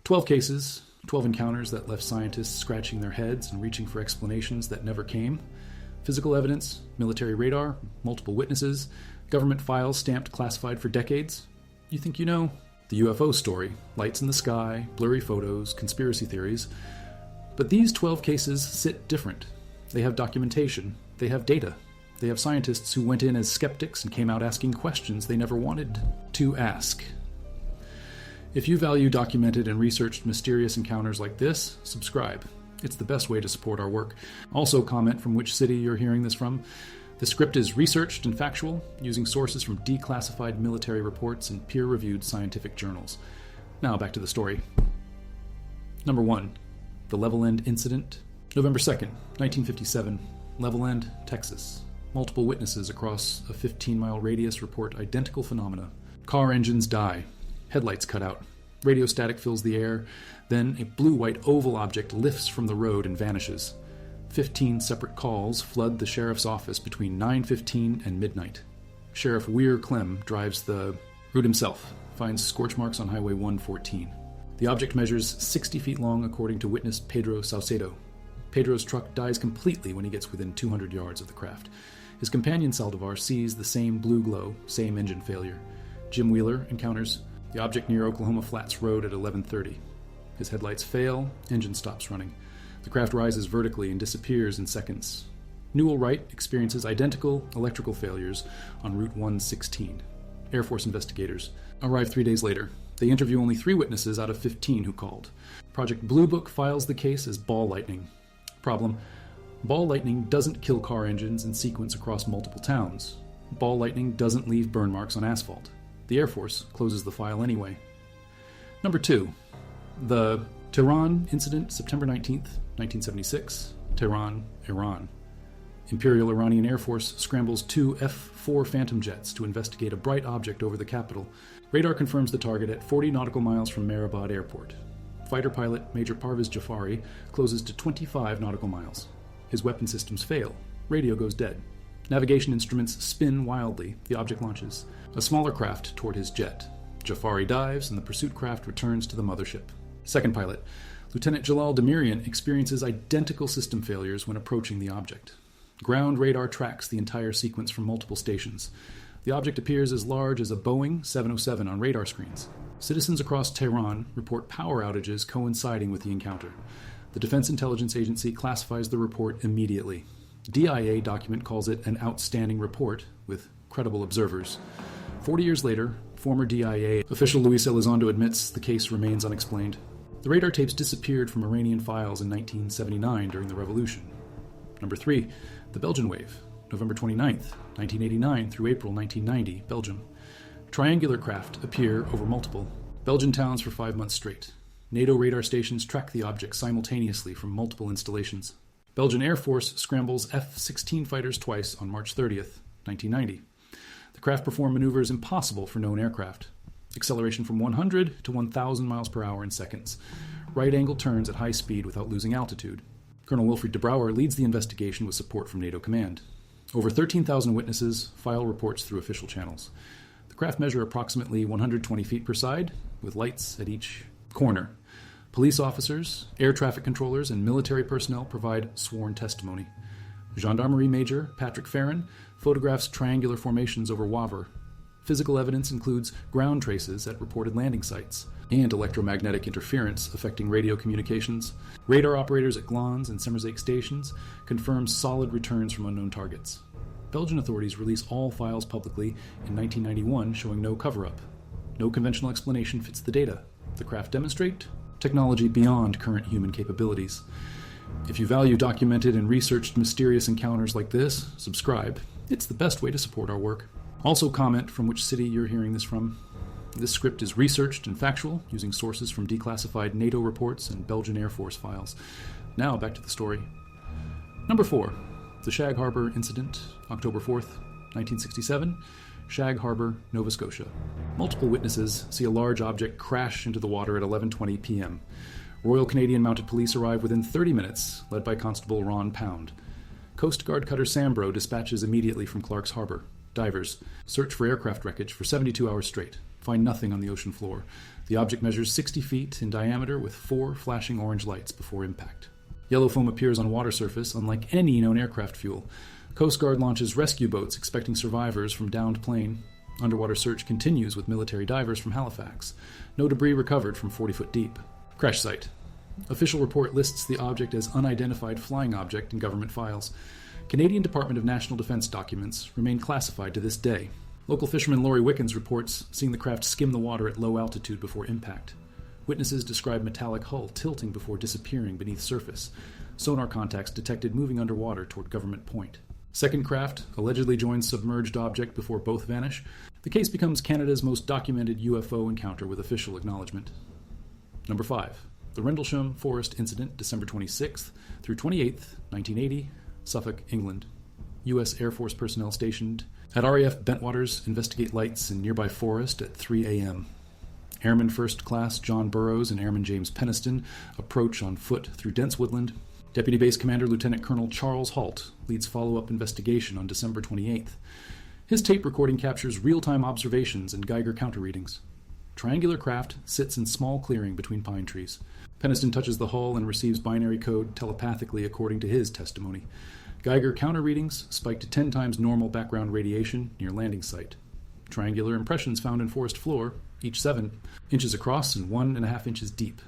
12 cases, 12 encounters that left scientists scratching their heads and reaching for explanations that never came. Physical evidence, military radar, multiple witnesses, government files stamped classified for decades. You think you know? The UFO story, lights in the sky, blurry photos, conspiracy theories. But these 12 cases sit different. They have documentation. They have data. They have scientists who went in as skeptics and came out asking questions they never wanted to ask. If you value documented and researched mysterious encounters like this, subscribe. It's the best way to support our work. Also comment from which city you're hearing this from. The script is researched and factual, using sources from declassified military reports and peer-reviewed scientific journals. Now back to the story. Number 1. The Level End Incident. November 2nd, 1957. Level End, Texas. Multiple witnesses across a 15-mile radius report identical phenomena. Car engines die. Headlights cut out. Radio static fills the air. Then a blue-white oval object lifts from the road and vanishes. 15 separate calls flood the sheriff's office between 9:15 and midnight. Sheriff Weir Clem drives the route himself, finds scorch marks on Highway 114. The object measures 60 feet long according to witness Pedro Saucedo. Pedro's truck dies completely when he gets within 200 yards of the craft. His companion Saldivar sees the same blue glow, same engine failure. Jim Wheeler encounters the object near Oklahoma Flats Road at 11:30. His headlights fail, engine stops running. The craft rises vertically and disappears in seconds. Newell Wright experiences identical electrical failures on Route 116. Air Force investigators arrive 3 days later. They interview only 3 witnesses out of 15 who called. Project Blue Book files the case as ball lightning. Problem: ball lightning doesn't kill car engines in sequence across multiple towns. Ball lightning doesn't leave burn marks on asphalt. The Air Force closes the file anyway. Number 2. The Tehran Incident, September 19th, 1976. Tehran, Iran. Imperial Iranian Air Force scrambles 2 F-4 Phantom jets to investigate a bright object over the capital. Radar confirms the target at 40 nautical miles from Mehrabad Airport. Fighter pilot Major Parvez Jafari closes to 25 nautical miles. His weapon systems fail. Radio goes dead. Navigation instruments spin wildly. The object launches a smaller craft toward his jet. Jafari dives, and the pursuit craft returns to the mothership. Second pilot, Lieutenant Jalal Demirian, experiences identical system failures when approaching the object. Ground radar tracks the entire sequence from multiple stations. The object appears as large as a Boeing 707 on radar screens. Citizens across Tehran report power outages coinciding with the encounter. The Defense Intelligence Agency classifies the report immediately. DIA document calls it an outstanding report with credible observers. 40 years later, former DIA official Luis Elizondo admits the case remains unexplained. The radar tapes disappeared from Iranian files in 1979 during the revolution. Number 3. The Belgian Wave, November 29th, 1989 through April 1990, Belgium. Triangular craft appear over multiple Belgian towns for 5 months straight. NATO radar stations track the object simultaneously from multiple installations. Belgian Air Force scrambles F-16 fighters twice on March 30th, 1990. The craft perform maneuvers impossible for known aircraft. Acceleration from 100 to 1,000 miles per hour in seconds. Right-angle turns at high speed without losing altitude. Colonel Wilfried de Brouwer leads the investigation with support from NATO command. Over 13,000 witnesses file reports through official channels. The craft measure approximately 120 feet per side, with lights at each corner. Police officers, air traffic controllers, and military personnel provide sworn testimony. Gendarmerie Major Patrick Farron photographs triangular formations over Wavre. Physical evidence includes ground traces at reported landing sites and electromagnetic interference affecting radio communications. Radar operators at Glans and Semmerzake stations confirm solid returns from unknown targets. Belgian authorities release all files publicly in 1991 showing no cover-up. No conventional explanation fits the data. The craft demonstrate technology beyond current human capabilities. If you value documented and researched mysterious encounters like this, subscribe. It's the best way to support our work. Also comment from which city you're hearing this from. This script is researched and factual, using sources from declassified NATO reports and Belgian Air Force files. Now back to the story. Number 4. The Shag Harbor Incident, October 4th, 1967. Shag Harbor, Nova Scotia. Multiple witnesses see a large object crash into the water at 11:20 p.m. Royal Canadian Mounted Police arrive within 30 minutes, led by Constable Ron Pound. Coast Guard cutter Sambro dispatches immediately from Clark's Harbor. Divers search for aircraft wreckage for 72 hours straight. find nothing on the ocean floor. The object measures 60 feet in diameter with 4 flashing orange lights before impact. Yellow foam appears on water surface, unlike any known aircraft fuel. Coast Guard launches rescue boats expecting survivors from downed plane. Underwater search continues with military divers from Halifax. No debris recovered from 40 foot deep. Crash site. Official report lists the object as unidentified flying object in government files. Canadian Department of National Defence documents remain classified to this day. Local fisherman Laurie Wickens reports seeing the craft skim the water at low altitude before impact. Witnesses describe metallic hull tilting before disappearing beneath surface. Sonar contacts detected moving underwater toward Government Point. Second craft allegedly joins submerged object before both vanish. The case becomes Canada's most documented UFO encounter with official acknowledgement. Number 5. The Rendlesham Forest Incident, December 26th through 28th, 1980, Suffolk, England. U.S. Air Force personnel stationed at RAF Bentwaters investigate lights in nearby forest at 3 a.m. Airman First Class John Burroughs and Airman James Peniston approach on foot through dense woodland. Deputy Base Commander Lieutenant Colonel Charles Halt leads follow-up investigation on December 28th. His tape recording captures real-time observations and Geiger counter readings. Triangular craft sits in small clearing between pine trees. Peniston touches the hull and receives binary code telepathically according to his testimony. Geiger counter readings spike to 10 times normal background radiation near landing site. Triangular impressions found in forest floor, each 7 inches across and 1.5 inches deep.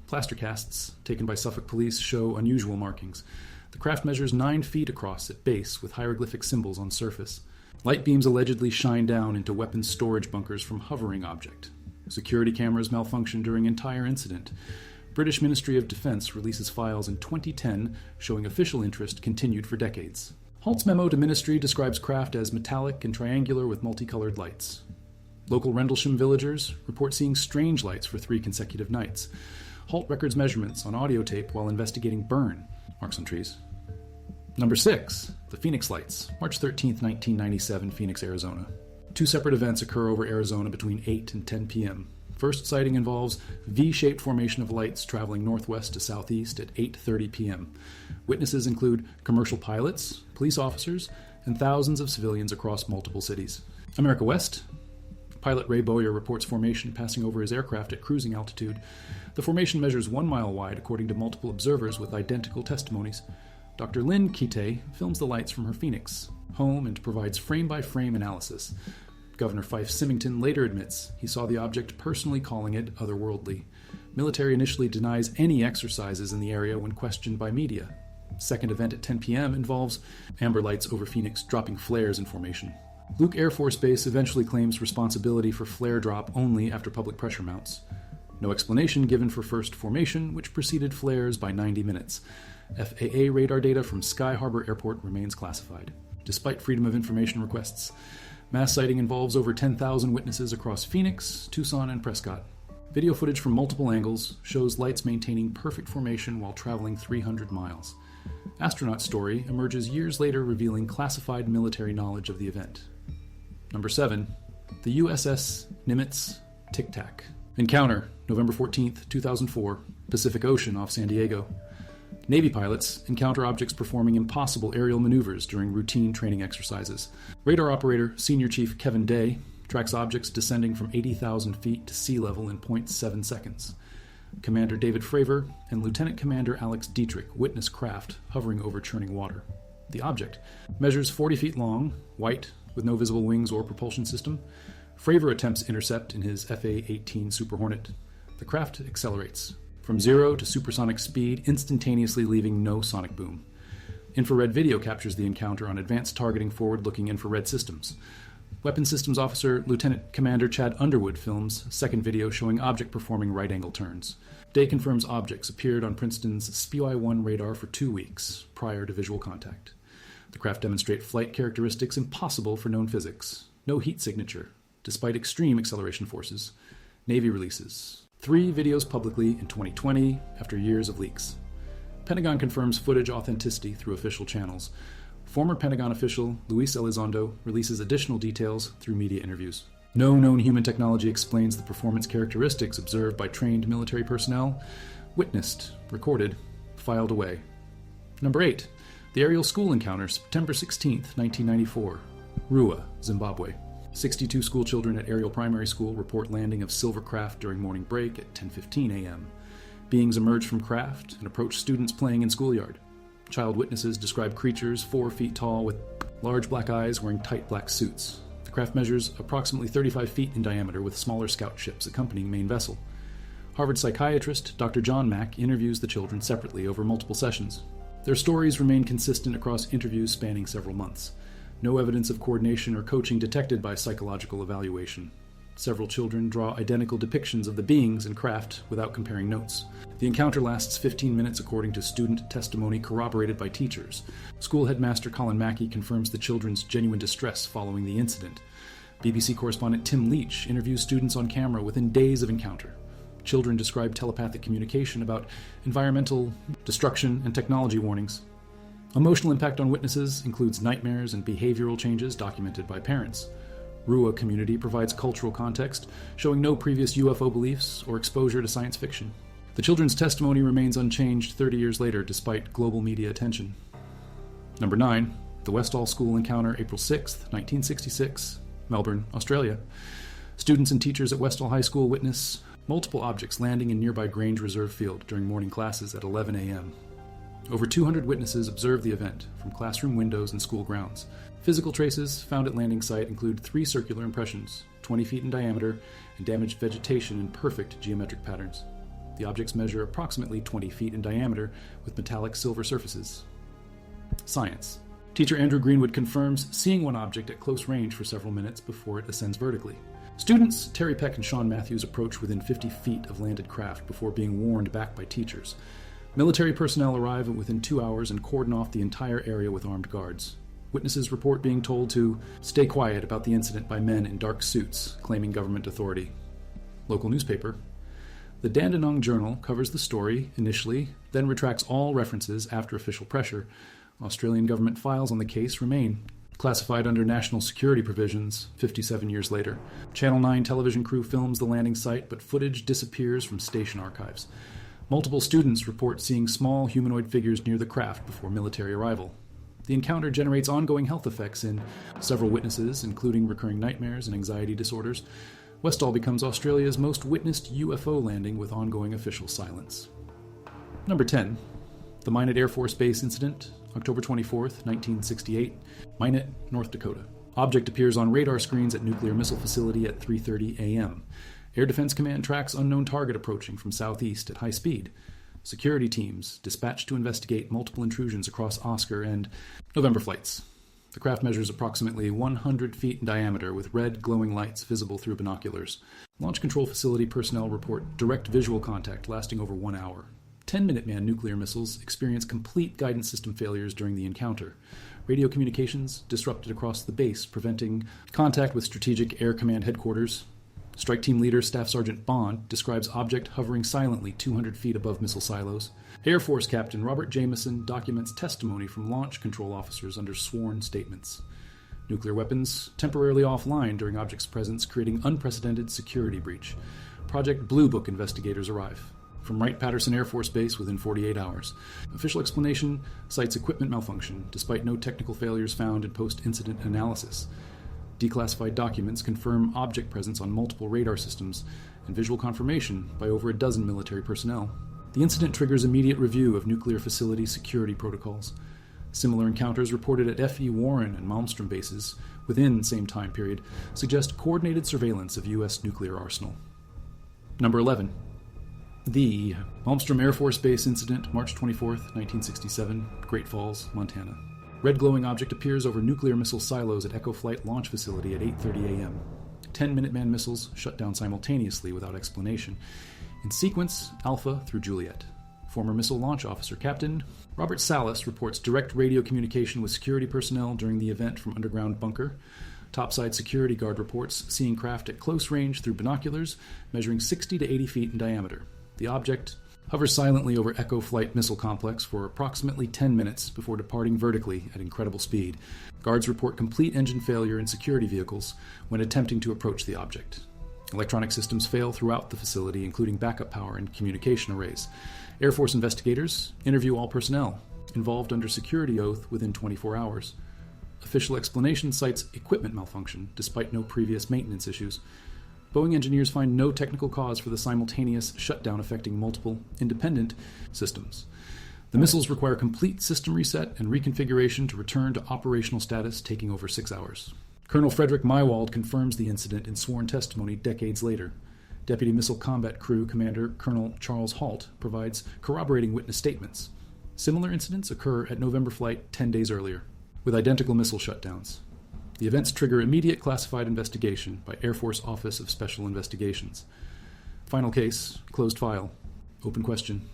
Plaster casts taken by Suffolk police show unusual markings. The craft measures 9 feet across at base with hieroglyphic symbols on surface. Light beams allegedly shine down into weapons storage bunkers from hovering object. Security cameras malfunction during entire incident. British Ministry of Defence releases files in 2010 showing official interest continued for decades. Halt's memo to Ministry describes craft as metallic and triangular with multicolored lights. Local Rendlesham villagers report seeing strange lights for 3 consecutive nights. Halt records measurements on audio tape while investigating burn marks on trees. Number 6. The Phoenix Lights, March 13, 1997, Phoenix, Arizona. 2 separate events occur over Arizona between 8 and 10 p.m. First sighting involves V-shaped formation of lights traveling northwest to southeast at 8:30 p.m. Witnesses include commercial pilots, police officers, and thousands of civilians across multiple cities. America West. Pilot Ray Bowyer reports formation passing over his aircraft at cruising altitude. The formation measures 1 mile wide, according to multiple observers with identical testimonies. Dr. Lynn Kite films the lights from her Phoenix home and provides frame-by-frame analysis. Governor Fife Symington later admits he saw the object, personally calling it otherworldly. Military initially denies any exercises in the area when questioned by media. Second event at 10 p.m. involves amber lights over Phoenix dropping flares in formation. Luke Air Force Base eventually claims responsibility for flare drop only after public pressure mounts. No explanation given for first formation, which preceded flares by 90 minutes. FAA radar data from Sky Harbor Airport remains classified. Despite Freedom of Information requests, mass sighting involves over 10,000 witnesses across Phoenix, Tucson, and Prescott. Video footage from multiple angles shows lights maintaining perfect formation while traveling 300 miles. Astronaut story emerges years later revealing classified military knowledge of the event. Number 7. The USS Nimitz Tic Tac. Encounter, November 14, 2004, Pacific Ocean off San Diego. Navy pilots encounter objects performing impossible aerial maneuvers during routine training exercises. Radar operator Senior Chief Kevin Day tracks objects descending from 80,000 feet to sea level in 0.7 seconds. Commander David Fravor and Lieutenant Commander Alex Dietrich witness craft hovering over churning water. The object measures 40 feet long, white, with no visible wings or propulsion system. Fravor attempts intercept in his FA-18 Super Hornet. The craft accelerates from 0 to supersonic speed, instantaneously leaving no sonic boom. Infrared video captures the encounter on advanced targeting forward-looking infrared systems. Weapons Systems Officer Lieutenant Commander Chad Underwood films second video showing object performing right-angle turns. Day confirms objects appeared on Princeton's SPY-1 radar for 2 weeks prior to visual contact. The craft demonstrate flight characteristics impossible for known physics. No heat signature, despite extreme acceleration forces. Navy releases 3 videos publicly in 2020 after years of leaks. Pentagon confirms footage authenticity through official channels. Former Pentagon official Luis Elizondo releases additional details through media interviews. No known human technology explains the performance characteristics observed by trained military personnel. Witnessed, recorded, filed away. Number 8. The aerial school encounter, September 16, 1994. Rua, Zimbabwe. 62 schoolchildren at Ariel Primary School report landing of silver craft during morning break at 10:15 a.m. Beings emerge from craft and approach students playing in schoolyard. Child witnesses describe creatures 4 feet tall with large black eyes wearing tight black suits. The craft measures approximately 35 feet in diameter with smaller scout ships accompanying main vessel. Harvard psychiatrist Dr. John Mack interviews the children separately over multiple sessions. Their stories remain consistent across interviews spanning several months. No evidence of coordination or coaching detected by psychological evaluation. Several children draw identical depictions of the beings and craft without comparing notes. The encounter lasts 15 minutes according to student testimony corroborated by teachers. School headmaster Colin Mackey confirms the children's genuine distress following the incident. BBC correspondent Tim Leach interviews students on camera within days of encounter. Children describe telepathic communication about environmental destruction and technology warnings. Emotional impact on witnesses includes nightmares and behavioral changes documented by parents. Rua community provides cultural context, showing no previous UFO beliefs or exposure to science fiction. The children's testimony remains unchanged 30 years later despite global media attention. Number 9. The Westall School Encounter, April 6, 1966, Melbourne, Australia. Students and teachers at Westall High School witness multiple objects landing in nearby Grange Reserve Field during morning classes at 11 a.m. Over 200 witnesses observed the event from classroom windows and school grounds. Physical traces found at landing site include 3 circular impressions, 20 feet in diameter, and damaged vegetation in perfect geometric patterns. The objects measure approximately 20 feet in diameter with metallic silver surfaces. Science. Teacher Andrew Greenwood confirms seeing one object at close range for several minutes before it ascends vertically. Students Terry Peck and Sean Matthews approach within 50 feet of landed craft before being warned back by teachers. Military personnel arrive within 2 hours and cordon off the entire area with armed guards. Witnesses report being told to stay quiet about the incident by men in dark suits, claiming government authority. Local newspaper. The Dandenong Journal covers the story initially, then retracts all references after official pressure. Australian government files on the case remain classified under national security provisions 57 years later. Channel 9 television crew films the landing site, but footage disappears from station archives. Multiple students report seeing small humanoid figures near the craft before military arrival. The encounter generates ongoing health effects in several witnesses, including recurring nightmares and anxiety disorders. Westall becomes Australia's most witnessed UFO landing with ongoing official silence. Number 10. The Minot Air Force Base Incident, October 24, 1968, Minot, North Dakota. Object appears on radar screens at nuclear missile facility at 3:30 a.m. Air Defense Command tracks unknown target approaching from southeast at high speed. Security teams dispatched to investigate multiple intrusions across Oscar and November flights. The craft measures approximately 100 feet in diameter with red glowing lights visible through binoculars. Launch control facility personnel report direct visual contact lasting over 1 hour. 10 Minuteman nuclear missiles experience complete guidance system failures during the encounter. Radio communications disrupted across the base, preventing contact with Strategic Air Command headquarters. Strike Team Leader Staff Sergeant Bond describes object hovering silently 200 feet above missile silos. Air Force Captain Robert Jameson documents testimony from launch control officers under sworn statements. Nuclear weapons temporarily offline during object's presence, creating unprecedented security breach. Project Blue Book investigators arrive from Wright-Patterson Air Force Base within 48 hours. Official explanation cites equipment malfunction, despite no technical failures found in post-incident analysis. Declassified documents confirm object presence on multiple radar systems and visual confirmation by over a dozen military personnel. The incident triggers immediate review of nuclear facility security protocols. Similar encounters reported at F.E. Warren and Malmstrom bases within the same time period suggest coordinated surveillance of U.S. nuclear arsenal. Number 11. The Malmstrom Air Force Base Incident, March 24, 1967, Great Falls, Montana. Red glowing object appears over nuclear missile silos at Echo Flight Launch Facility at 8:30 a.m. 10 Minuteman missiles shut down simultaneously without explanation. In sequence, Alpha through Juliet. Former missile launch officer Captain Robert Salas reports direct radio communication with security personnel during the event from underground bunker. Topside security guard reports seeing craft at close range through binoculars, measuring 60 to 80 feet in diameter. The object hovers silently over Echo Flight Missile Complex for approximately 10 minutes before departing vertically at incredible speed. Guards report complete engine failure in security vehicles when attempting to approach the object. Electronic systems fail throughout the facility, including backup power and communication arrays. Air Force investigators interview all personnel involved under security oath within 24 hours. Official explanation cites equipment malfunction, despite no previous maintenance issues. Boeing engineers find no technical cause for the simultaneous shutdown affecting multiple independent systems. The missiles require complete system reset and reconfiguration to return to operational status, taking over 6 hours. Colonel Frederick Mywald confirms the incident in sworn testimony decades later. Deputy Missile Combat Crew Commander Colonel Charles Halt provides corroborating witness statements. Similar incidents occur at November flight 10 days earlier, with identical missile shutdowns. The events trigger immediate classified investigation by Air Force Office of Special Investigations. Final case, closed file, open question.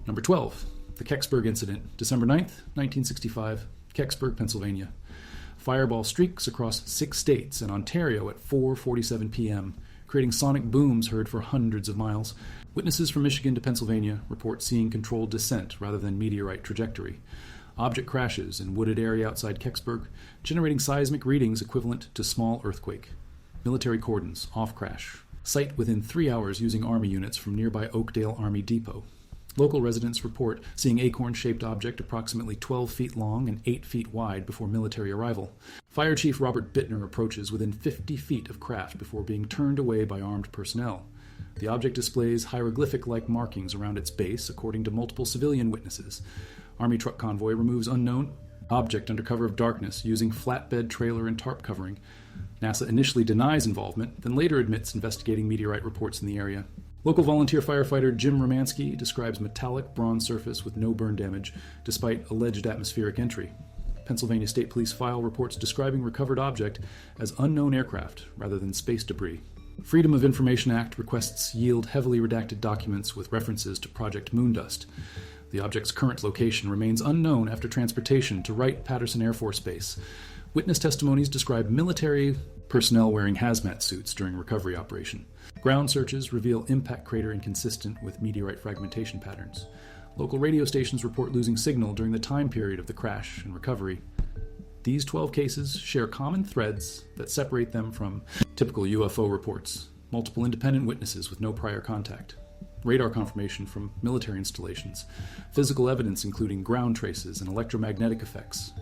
Number 12, the Kecksburg Incident, December 9th, 1965, Kecksburg, Pennsylvania. Fireball streaks across 6 states and Ontario at 4:47 p.m., creating sonic booms heard for hundreds of miles. Witnesses from Michigan to Pennsylvania report seeing controlled descent rather than meteorite trajectory. Object crashes in wooded area outside Kecksburg, generating seismic readings equivalent to small earthquake. Military cordons, off crash. Site within 3 hours using Army units from nearby Oakdale Army Depot. Local residents report seeing acorn-shaped object approximately 12 feet long and 8 feet wide before military arrival. Fire Chief Robert Bittner approaches within 50 feet of craft before being turned away by armed personnel. The object displays hieroglyphic-like markings around its base, according to multiple civilian witnesses. Army truck convoy removes unknown object under cover of darkness using flatbed trailer and tarp covering. NASA initially denies involvement, then later admits investigating meteorite reports in the area. Local volunteer firefighter Jim Romansky describes metallic bronze surface with no burn damage, despite alleged atmospheric entry. Pennsylvania State Police file reports describing recovered object as unknown aircraft rather than space debris. Freedom of Information Act requests yield heavily redacted documents with references to Project Moondust. The object's current location remains unknown after transportation to Wright-Patterson Air Force Base. Witness testimonies describe military personnel wearing hazmat suits during recovery operation. Ground searches reveal impact crater inconsistent with meteorite fragmentation patterns. Local radio stations report losing signal during the time period of the crash and recovery. These 12 cases share common threads that separate them from typical UFO reports. Multiple independent witnesses with no prior contact. Radar confirmation from military installations. Physical evidence including ground traces and electromagnetic effects.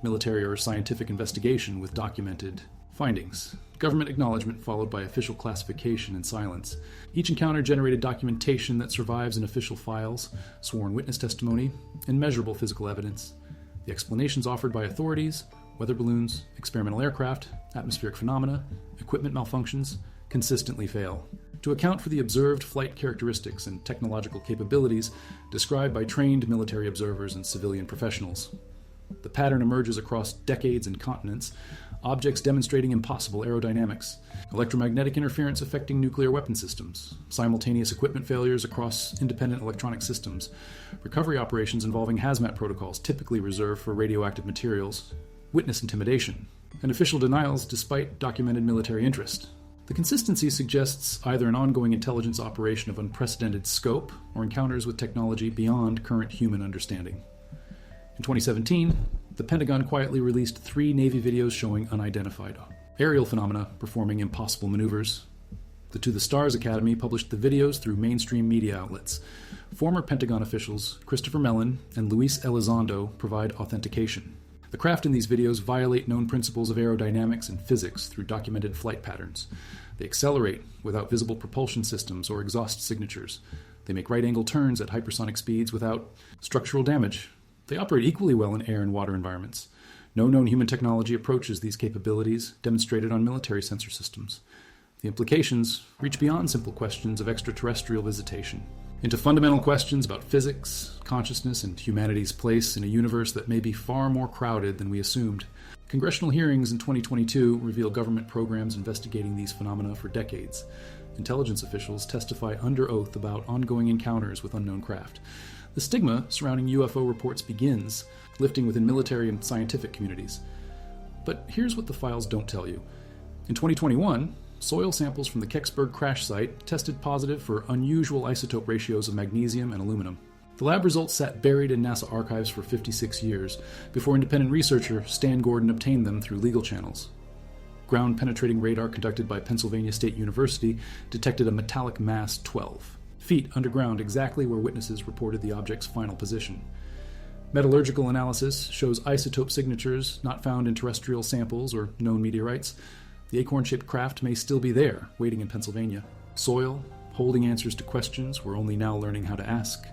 Military or scientific investigation with documented findings. Government acknowledgement followed by official classification and silence. Each encounter generated documentation that survives in official files, sworn witness testimony, and measurable physical evidence. The explanations offered by authorities, weather balloons, experimental aircraft, atmospheric phenomena, equipment malfunctions, consistently fail to account for the observed flight characteristics and technological capabilities described by trained military observers and civilian professionals. The pattern emerges across decades and continents, objects demonstrating impossible aerodynamics, electromagnetic interference affecting nuclear weapon systems, simultaneous equipment failures across independent electronic systems, recovery operations involving hazmat protocols typically reserved for radioactive materials, witness intimidation, and official denials despite documented military interest. The consistency suggests either an ongoing intelligence operation of unprecedented scope or encounters with technology beyond current human understanding. In 2017, the Pentagon quietly released 3 Navy videos showing unidentified aerial phenomena performing impossible maneuvers. The To the Stars Academy published the videos through mainstream media outlets. Former Pentagon officials Christopher Mellon and Luis Elizondo provide authentication. The craft in these videos violate known principles of aerodynamics and physics through documented flight patterns. They accelerate without visible propulsion systems or exhaust signatures. They make right-angle turns at hypersonic speeds without structural damage. They operate equally well in air and water environments. No known human technology approaches these capabilities demonstrated on military sensor systems. The implications reach beyond simple questions of extraterrestrial visitation, into fundamental questions about physics, consciousness, and humanity's place in a universe that may be far more crowded than we assumed. Congressional hearings in 2022 reveal government programs investigating these phenomena for decades. Intelligence officials testify under oath about ongoing encounters with unknown craft. The stigma surrounding UFO reports begins, lifting within military and scientific communities. But here's what the files don't tell you. In 2021, soil samples from the Kecksburg crash site tested positive for unusual isotope ratios of magnesium and aluminum. The lab results sat buried in NASA archives for 56 years before independent researcher Stan Gordon obtained them through legal channels. Ground-penetrating radar conducted by Pennsylvania State University detected a metallic mass 12 feet underground, exactly where witnesses reported the object's final position. Metallurgical analysis shows isotope signatures not found in terrestrial samples or known meteorites. The acorn-shaped craft may still be there, waiting in Pennsylvania. Soil, holding answers to questions we're only now learning how to ask.